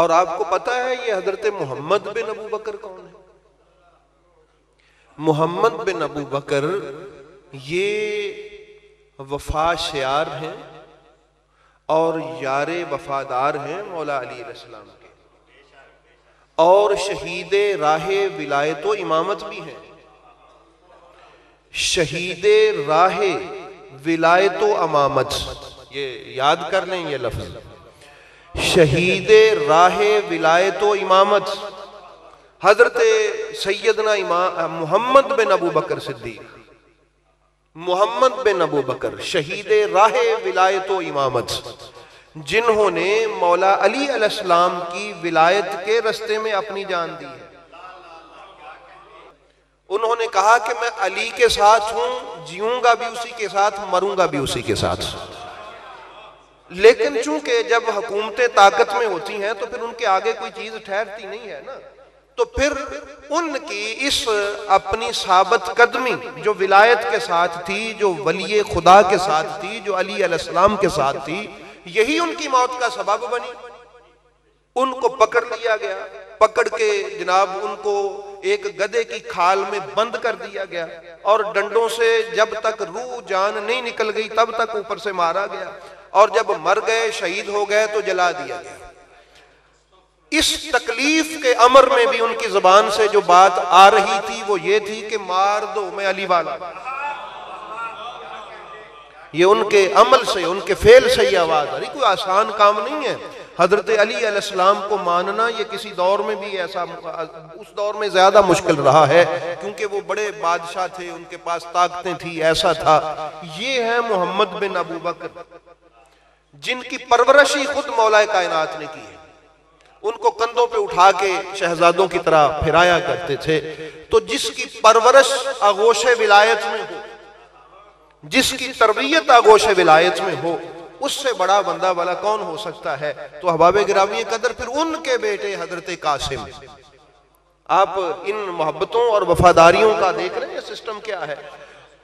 और आपको पता है ये हजरत मोहम्मद बिन अबू बकर कौन है? मोहम्मद बिन अबू बकर ये वफा शियार हैं और यारे वफादार हैं मौला अली अलैहिस्सलाम के, और शहीदे राहे विलायतो इमामत भी हैं। शहीदे राहे विलायतो अमामत, ये याद कर लें ये लफ्ज, शहीदे राहे विलायतो इमामत हजरत सैयदना इमाम मोहम्मद बिन अबू बकर सिद्दीक, मोहम्मद बिन अबू बकर शहीदे राहे विलायतो इमामत, जिन्होंने मौला अली अलैहिस्सलाम की विलायत के रस्ते में अपनी जान दी है। उन्होंने कहा कि मैं अली के साथ हूं, जीऊंगा भी उसी के साथ, मरूंगा भी उसी के साथ। लेकिन चूंकि जब हुकूमतें ताकत में होती हैं तो फिर उनके आगे कोई चीज ठहरती नहीं है ना, तो फिर उनकी इस अपनी साबित कदमी जो विलायत के साथ थी, जो वली खुदा के साथ थी, जो अली अलैहिस्सलाम के साथ थी, यही उनकी मौत का सबब बनी। उनको पकड़ लिया गया, पकड़ के जनाब उनको एक गधे की खाल में बंद कर दिया गया और डंडों से जब तक रूह जान नहीं निकल गई तब तक ऊपर से मारा गया, और जब मर गए शहीद हो गए तो जला दिया गया। इस तकलीफ के अमर में भी उनकी जुबान से जो बात आ रही थी वो ये थी कि मार दो, मैं अली वाला। ये उनके अमल से, उनके फेल से ये आवाज आ रही। कोई आसान काम नहीं है हजरत अली अलैहिस्सलाम को मानना। ये किसी दौर में भी ऐसा, उस दौर में ज्यादा मुश्किल रहा है क्योंकि वो बड़े बादशाह थे, उनके पास ताकतें थी, ऐसा था। ये है मोहम्मद बिन अबू बकर, जिनकी परवरिश ही खुद मौला कायनात ने की है। उनको कंधों पे उठा के शहजादों की तरह फिराया करते थे। तो जिसकी परवरिश आगोशे विलायत में हो, जिसकी तरबियत आगोशे विलायत में हो, उससे बड़ा बंदा वाला कौन हो सकता है? तो अहबाब गिरामी कदर फिर उनके बेटे हजरत कासिम। आप इन मोहब्बतों और वफादारियों का देख रहे हैं सिस्टम क्या है।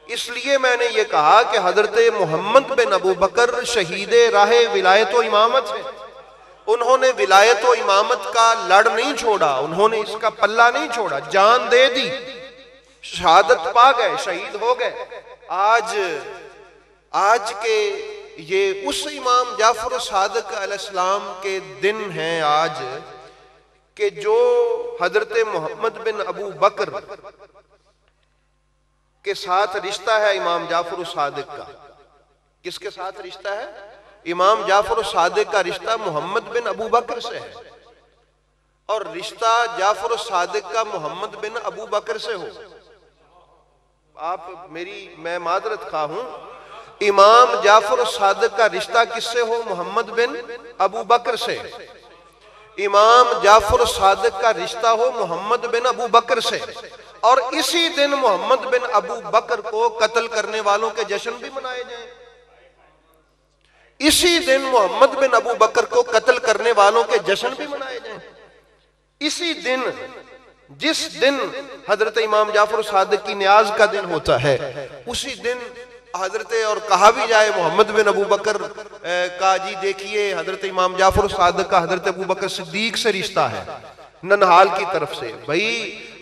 इसलिए मैंने ये कहा कि हजरत मोहम्मद बिन अबू बकर शहीदे राहे विलायत व इमामत है। उन्होंने विलायत व इमामत का लड़ नहीं छोड़ा, उन्होंने इसका पल्ला नहीं छोड़ा, जान दे दी, शहादत पा गए, शहीद हो गए। आज के ये उस इमाम जाफर सादिक अलैहिस्सलाम के दिन हैं आज कि जो हजरत मोहम्मद बिन अबू बकर के साथ रिश्ता है इमाम जाफर सादिक का। किसके साथ रिश्ता है? इमाम जाफर सादिक का रिश्ता मोहम्मद बिन अबू बकर से है, और रिश्ता जाफर सादिक का मोहम्मद बिन अबू बकर से हो। मैं मादरत खा हूं, इमाम जाफर सादिक का रिश्ता किससे हो? मोहम्मद बिन अबू बकर से। इमाम जाफर सादिक का रिश्ता हो मोहम्मद बिन अबू बकर से, और इसी दिन मोहम्मद बिन अबू बकर को कत्ल करने वालों के जश्न भी मनाए जाएं। इसी दिन मोहम्मद बिन अबू बकर को कत्ल करने वालों के जश्न भी मनाए जाएं। इसी दिन, जिस दिन हजरत इमाम जाफर सादिक की न्याज का दिन होता है, उसी दिन हजरत, और कहा भी जाए मोहम्मद बिन अबू बकर का, जी देखिए हजरत इमाम जाफर सादिक का हजरत अबू बकर सिद्दीक से रिश्ता है, ननहाल की तरफ से। भाई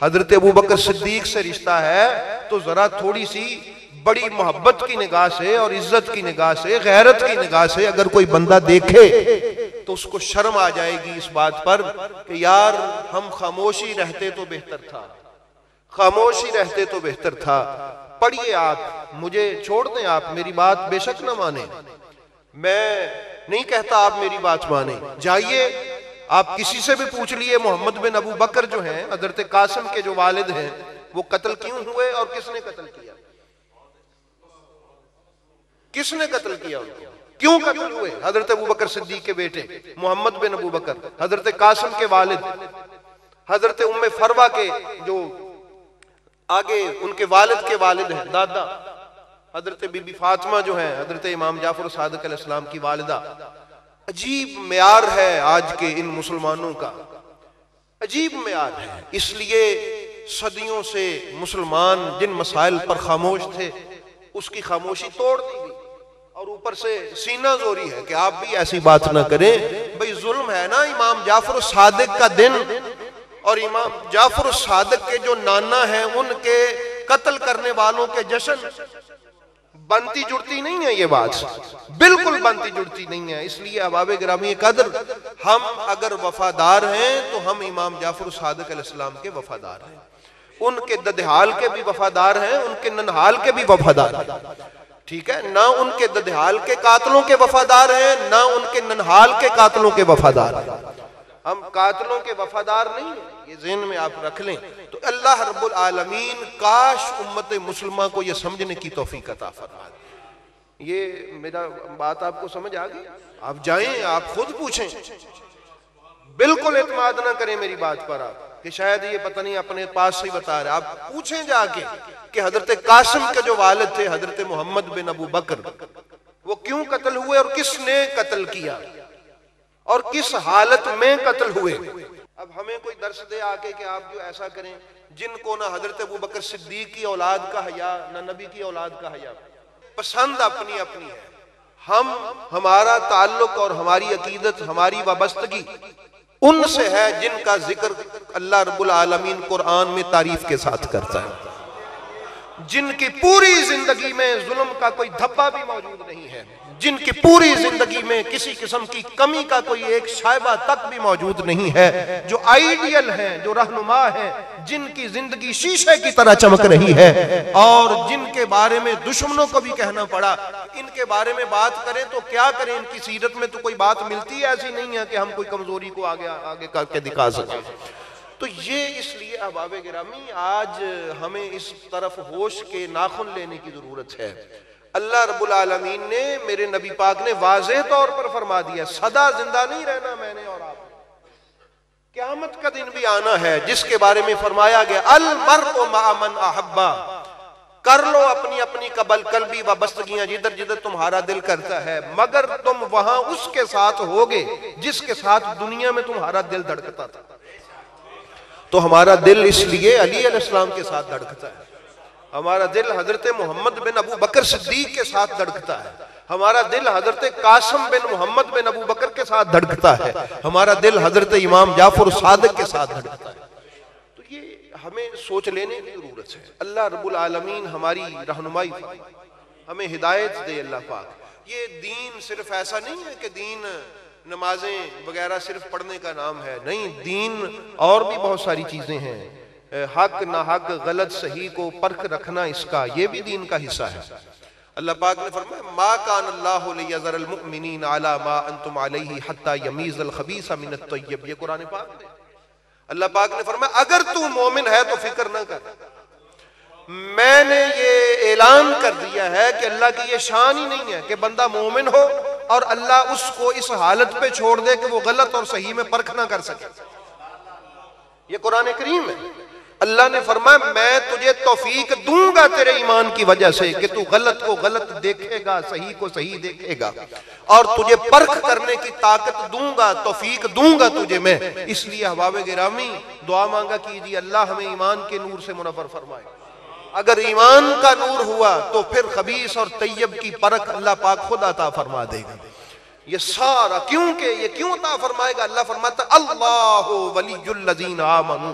हजरत अबू बकर सिद्दीक से रिश्ता है तो जरा थोड़ी सी बड़ी मोहब्बत की निगाह से और इज्जत की निगाह से, गैरत की निगाह से अगर कोई बंदा देखे तो उसको शर्म आ जाएगी इस बात पर कि यार हम खामोशी रहते तो बेहतर था, खामोशी रहते तो बेहतर था। पढ़िए आप, मुझे छोड़ दें, आप मेरी बात बेशक न माने, मैं नहीं कहता आप मेरी बात माने। जाइए आप किसी से भी पूछ लिए मोहम्मद बिन अबू बकर जो हैं, हजरत कासिम के जो वालिद हैं, वो कत्ल क्यों हुए और किसने कत्ल किया? किसने कत्ल किया उनको? क्यों कत्ल हुए? हजरत अबू बकर सिद्दीक के बेटे मोहम्मद बिन अबू बकर, हजरत कासिम के वालिद, हजरत उम्मे फरवा के जो आगे उनके वालिद के वालिद हैं, दादा हजरत बीबी फातिमा जो हैं, हजरत इमाम जाफर सादिक अलैहिस्सलाम की वालिदा। अजीब म्यार है आज के इन मुसलमानों का, अजीब म्यार है। इसलिए सदियों से मुसलमान जिन मसाइल पर खामोश थे उसकी खामोशी तोड़ दी गई। और ऊपर से सीना जोरी है कि आप भी ऐसी बात ना करें। भाई जुल्म है ना इमाम जाफर सादिक का दिन, और इमाम जाफर सादिक के जो नाना हैं उनके कत्ल करने वालों के जश्न, बनती जुड़ती नहीं है ये बात, बिल्कुल बनती जुड़ती नहीं है। इसलिए अहबाब गिरामी कदर, हम अगर वफादार हैं तो हम इमाम जाफर सादिक अलैहिस्सलाम के वफादार हैं, उनके ददहाल के भी वफादार हैं, उनके ननहाल के भी वफादार हैं, ठीक है ना। उनके ददहाल के कातलों के वफादार हैं, ना उनके ननहाल के कातलों के वफादार हैं। हम कातलों के वफादार नहीं है, ये ज़हन में आप रख लें। तो अल्लाह रब्बुल आलमीन काश उम्मत मुस्लिमा को ये समझने की तौफीक अता फरमा दे। ये मेरा बात आपको समझ आ गई? आप जाएं, आप खुद पूछें, बिल्कुल एतमाद ना करें मेरी बात पर आप कि शायद ये पता नहीं अपने पास से ही बता रहे। आप पूछें जाके कि हजरत कासिम के जो वालिद थे हजरत मोहम्मद बिन अबू बकर, वो क्यों कत्ल हुए और किसने कत्ल किया और किस हालत में कत्ल हुए। अब हमें कोई दर्श दे आके कि आप जो ऐसा करें, जिनको ना हजरत अबू बकर सिद्दीक की औलाद का हया ना नबी की औलाद का हया, पसंद अपनी अपनी है। हमारा ताल्लुक और हमारी अकीदत, हमारी वाबस्तगी उनसे है जिनका जिक्र अल्लाह रब्बुल आलमीन कुरान में तारीफ के साथ करता है, जिनकी पूरी जिंदगी में जुल्म का कोई धब्बा भी मौजूद नहीं है, जिनकी पूरी जिंदगी में किसी किस्म की कमी का कोई एक शायबा तक भी मौजूद नहीं है, जो आइडियल हैं, जो रहनुमा हैं, जिनकी जिंदगी शीशे की तरह चमक रही है, और जिनके बारे में दुश्मनों को भी कहना पड़ा इनके बारे में बात करें तो क्या करें। इनकी सीरत में तो कोई बात मिलती है ऐसी नहीं है कि हम कोई कमजोरी को आगे करके दिखा सकें। तो ये इसलिए अहबाब गिरामी आज हमें इस तरफ होश के नाखुन लेने की जरूरत है। अल्लाह रब्बुल आलमीन ने, मेरे नबी पाक ने वाज़ेह तौर पर फरमा दिया, सदा जिंदा नहीं रहना मैंने और आप, क़यामत का दिन भी आना है जिसके बारे में फरमाया गया अल मर्उ मअ मन अहब्बा, कर लो अपनी अपनी कल्बी वाबस्तगियां जिधर जिधर तुम्हारा दिल करता है, मगर तुम वहां उसके साथ होगे जिसके साथ दुनिया में तुम्हारा दिल धड़कता था। तो हमारा दिल इसलिए अली अलैहिस्सलाम के साथ धड़कता है, हमारा दिल हजरत मोहम्मद बिन अबू बकर सिद्दीक के साथ धड़कता है, हमारा दिल हजरत कासिम बिन मोहम्मद बिन अबू बकर के साथ धड़कता है, हमारा दिल हजरत इमाम जाफर सादिक के साथ धड़कता है। तो ये हमें सोच लेने की जरूरत है। अल्लाह रब्बुल आलमीन हमारी रहनुमाई फरमाए, हमें हिदायत दे अल्लाह पाक। ये दीन सिर्फ ऐसा नहीं है कि दीन नमाजें वगैरह सिर्फ पढ़ने का नाम है, नहीं, दीन और भी बहुत सारी चीजें हैं। हक ना हक, गलत सही को परख रखना, इसका ये भी दीन का हिस्सा है। अल्लाह पाक ने फरमाया मा कान अल्लाहु लियज़रल मुमिनीन अला मा अंतुम अलैहि हत्ता यमीज़ल खबीसा मिनत तय्यब, ये कुरान पाक में अल्लाह पाक ने फरमाया अगर तू मोमिन है तो फिक्र ना कर, मैंने ये ऐलान कर दिया है कि अल्लाह की ये शान ही नहीं है कि बंदा मोमिन हो और अल्लाह उसको इस हालत पे छोड़ दे कि वो गलत और सही में परख ना कर सके। ये कुरान करीम है। अल्लाह ने फरमाया मैं तुझे तौफीक दूंगा तेरे ईमान की वजह से कि तू गलत को गलत देखेगा, सही को सही देखेगा, और तुझे परख करने की ताकत दूंगा, तौफीक दूंगा तुझे मैं। इसलिए अहबाब गिरामी दुआ मांगा कीजिए अल्लाह हमें ईमान के नूर से मुनव्वर फरमाए। अगर ईमान का नूर हुआ तो फिर खबीस और तैयब की परख अल्लाह पाक खुद अता फरमा देगा। ये सारा क्योंकि ये क्यों अता फरमाएगा? अल्लाह फरमाता अल्लाहु वलियुल लज़ीना आमनू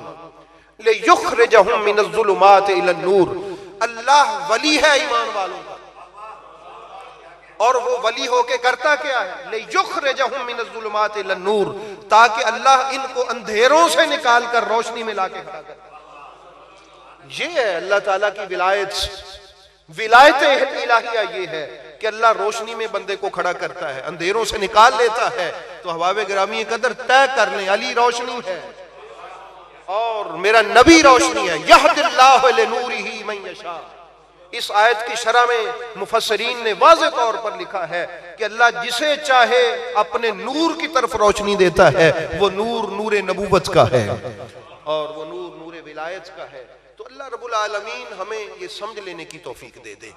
लियुखरिजहुम मिनज़्ज़ुलुमाति इलन नूर। अल्लाह वली है ईमान वालों का, और वो वली होके करता क्या है? लियुखरिजहुम मिनज़्ज़ुलुमाति इलन नूर, ताकि अल्लाह इनको अंधेरों से निकाल कर रोशनी में लाके खड़ा करे। ये है अल्लाह ताला की विलायत। विलायत इलाहिया ये है कि अल्लाह रोशनी में बंदे को खड़ा करता है, अंधेरों से निकाल लेता है। तो अहबाब गिरामी कदर तय कर लें अली रोशनी है और मेरा नबी रोशनी है। यहदिल्लाहु लिनूरिही मन यशा। इस आयत की शरह में मुफस्सिरीन ने वाज़ेह तौर पर लिखा है कि अल्लाह जिसे चाहे अपने नूर की तरफ रोशनी देता है। वो नूर नूर नबूवत का है और वो नूर नूर विलायत का है। तो अल्लाह रब्बुल आलमीन हमें ये समझ लेने की तौफीक दे दे।